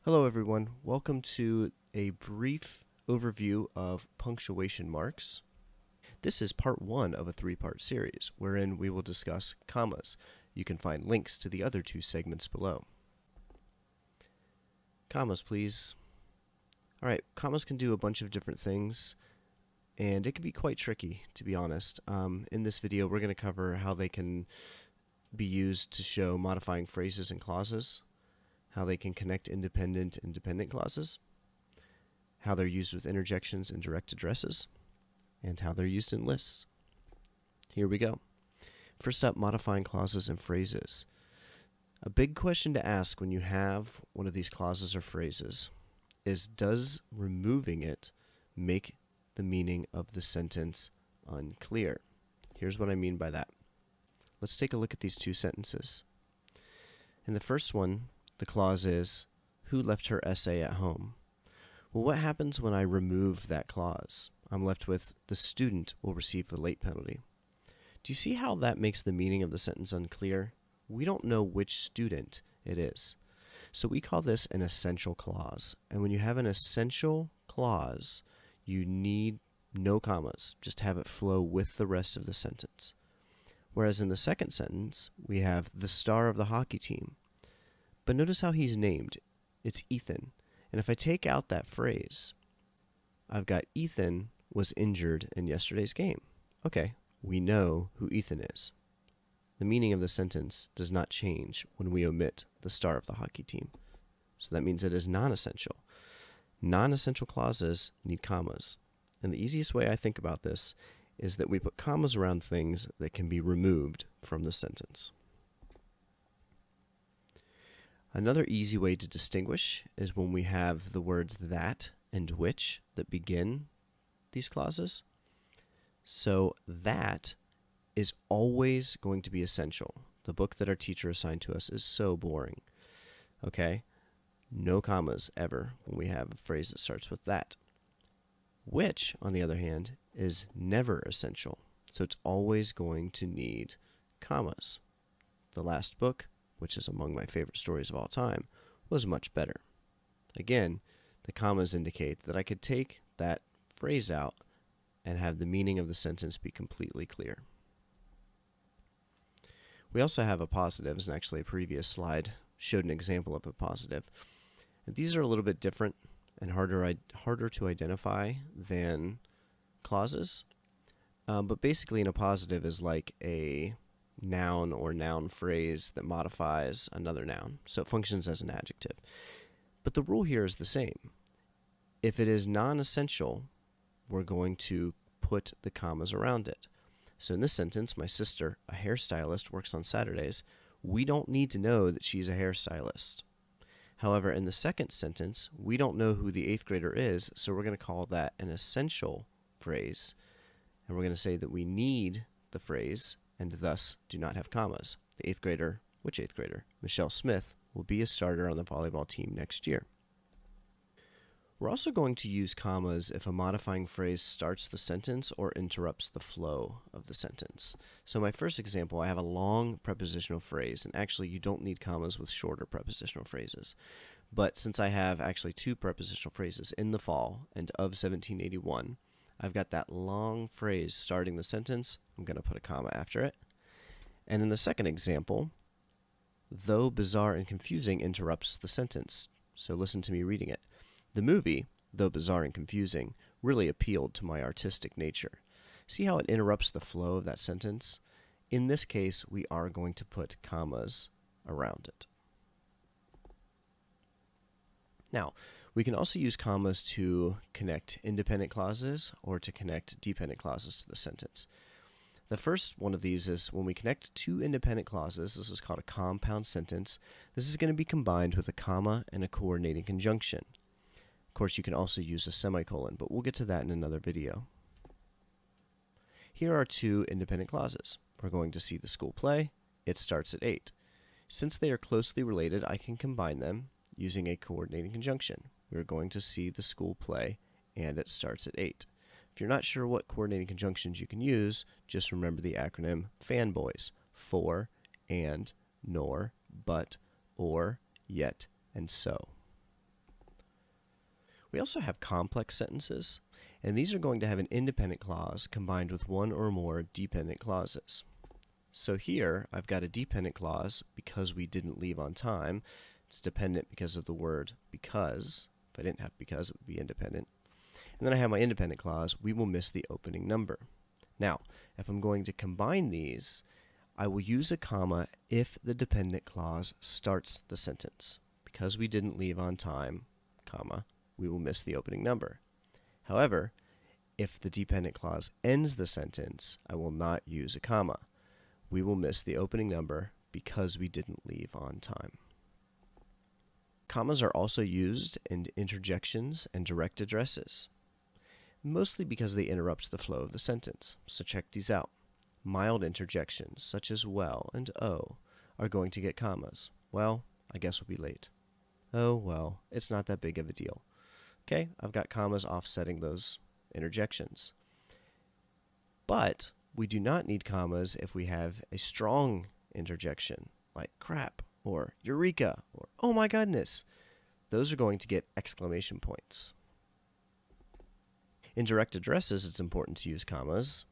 Hello everyone, welcome to a brief overview of punctuation marks. This is part one of a three-part series wherein we will discuss commas. You can find links to the other two segments below. Commas, please. Alright, commas can do a bunch of different things and it can be quite tricky, to be honest. In this video we're going to cover how they can be used to show modifying phrases and clauses, how they can connect independent and dependent clauses, how they're used with interjections and direct addresses, and how they're used in lists. Here we go. First up, modifying clauses and phrases. A big question to ask when you have one of these clauses or phrases is, does removing it make the meaning of the sentence unclear? Here's what I mean by that. Let's take a look at these two sentences. In the first one, the clause is, who left her essay at home? Well, what happens when I remove that clause? I'm left with, the student will receive the late penalty. Do you see how that makes the meaning of the sentence unclear? We don't know which student it is. So we call this an essential clause. And when you have an essential clause, you need no commas. Just have it flow with the rest of the sentence. Whereas in the second sentence, we have the star of the hockey team. But notice how he's named. It's Ethan. And if I take out that phrase, I've got Ethan was injured in yesterday's game. Okay, we know who Ethan is. The meaning of the sentence does not change when we omit the star of the hockey team. So that means it is non-essential. Non-essential clauses need commas. And the easiest way I think about this is that we put commas around things that can be removed from the sentence. Another easy way to distinguish is when we have the words that and which that begin these clauses. So that is always going to be essential. The book that our teacher assigned to us is so boring. Okay? No commas ever when we have a phrase that starts with that. Which, on the other hand, is never essential. So it's always going to need commas. The last book, which is among my favorite stories of all time, was much better. Again, the commas indicate that I could take that phrase out and have the meaning of the sentence be completely clear. We also have appositives, and actually a previous slide showed an example of a positive. And these are a little bit different and harder to identify than clauses. But basically an appositive is like a noun or noun phrase that modifies another noun. So it functions as an adjective. But the rule here is the same. If it is non-essential, we're going to put the commas around it. So in this sentence, my sister, a hairstylist, works on Saturdays. We don't need to know that she's a hairstylist. However, in the second sentence, we don't know who the 8th grader is, so we're going to call that an essential phrase. And we're going to say that we need the phrase and thus do not have commas. The 8th grader, which 8th grader? Michelle Smith will be a starter on the volleyball team next year. We're also going to use commas if a modifying phrase starts the sentence or interrupts the flow of the sentence. So my first example, I have a long prepositional phrase, and actually you don't need commas with shorter prepositional phrases. But since I have actually two prepositional phrases, in the fall and of 1781, I've got that long phrase starting the sentence. I'm going to put a comma after it. And in the second example, though bizarre and confusing interrupts the sentence. So listen to me reading it. The movie, though bizarre and confusing, really appealed to my artistic nature. See how it interrupts the flow of that sentence? In this case, we are going to put commas around it. Now, we can also use commas to connect independent clauses or to connect dependent clauses to the sentence. The first one of these is when we connect two independent clauses. This is called a compound sentence. This is going to be combined with a comma and a coordinating conjunction. Of course, you can also use a semicolon, but we'll get to that in another video. Here are two independent clauses. We're going to see the school play. It starts at 8. Since they are closely related, I can combine them using a coordinating conjunction. We're going to see the school play, and it starts at 8. If you're not sure what coordinating conjunctions you can use, just remember the acronym FANBOYS: for, and, nor, but, or, yet, and so. We also have complex sentences, and these are going to have an independent clause combined with one or more dependent clauses. So here, I've got a dependent clause because we didn't leave on time. It's dependent because of the word because. If I didn't have because, it would be independent. And then I have my independent clause, we will miss the opening number. Now, if I'm going to combine these, I will use a comma if the dependent clause starts the sentence. Because we didn't leave on time, comma, we will miss the opening number. However, if the dependent clause ends the sentence, I will not use a comma. We will miss the opening number because we didn't leave on time. Commas are also used in interjections and direct addresses, mostly because they interrupt the flow of the sentence. So check these out. Mild interjections, such as well and oh, are going to get commas. Well, I guess we'll be late. Oh, well, it's not that big of a deal. Okay, I've got commas offsetting those interjections. But we do not need commas if we have a strong interjection, like crap, or eureka, or oh my goodness. Those are going to get exclamation points. In direct addresses, it's important to use commas.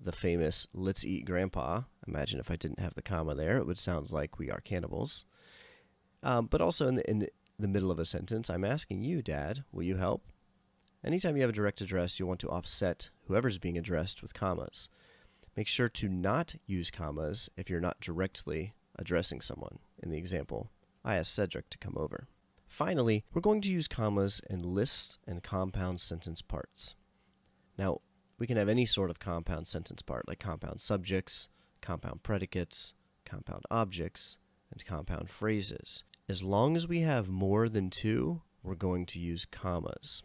The famous let's eat grandpa. Imagine if I didn't have the comma there, it would sound like we are cannibals. But also in the middle of a sentence, I'm asking you, Dad, will you help? Anytime you have a direct address, you'll want to offset whoever's being addressed with commas. Make sure to not use commas if you're not directly addressing someone. In the example, I asked Cedric to come over. Finally, we're going to use commas in lists and compound sentence parts. Now, we can have any sort of compound sentence part, like compound subjects, compound predicates, compound objects, and compound phrases. As long as we have more than two, we're going to use commas.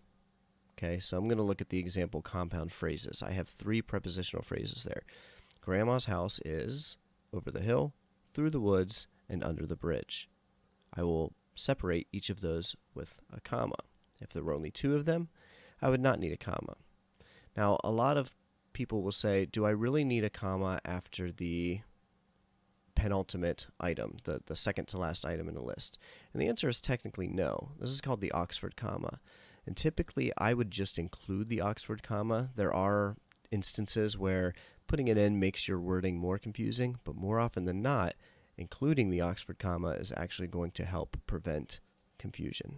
Okay, so I'm going to look at the example compound phrases. I have three prepositional phrases there. Grandma's house is over the hill, through the woods, and under the bridge. I will separate each of those with a comma. If there were only two of them, I would not need a comma. Now, a lot of people will say, do I really need a comma after the penultimate item, the second to last item in a list? And the answer is technically no. This is called the Oxford comma. And typically, I would just include the Oxford comma. There are instances where putting it in makes your wording more confusing, but more often than not, including the Oxford comma is actually going to help prevent confusion.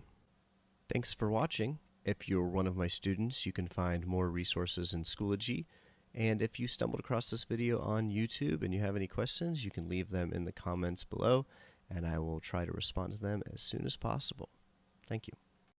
Thanks for watching. If you're one of my students, you can find more resources in Schoology. And if you stumbled across this video on YouTube and you have any questions, you can leave them in the comments below, and I will try to respond to them as soon as possible. Thank you.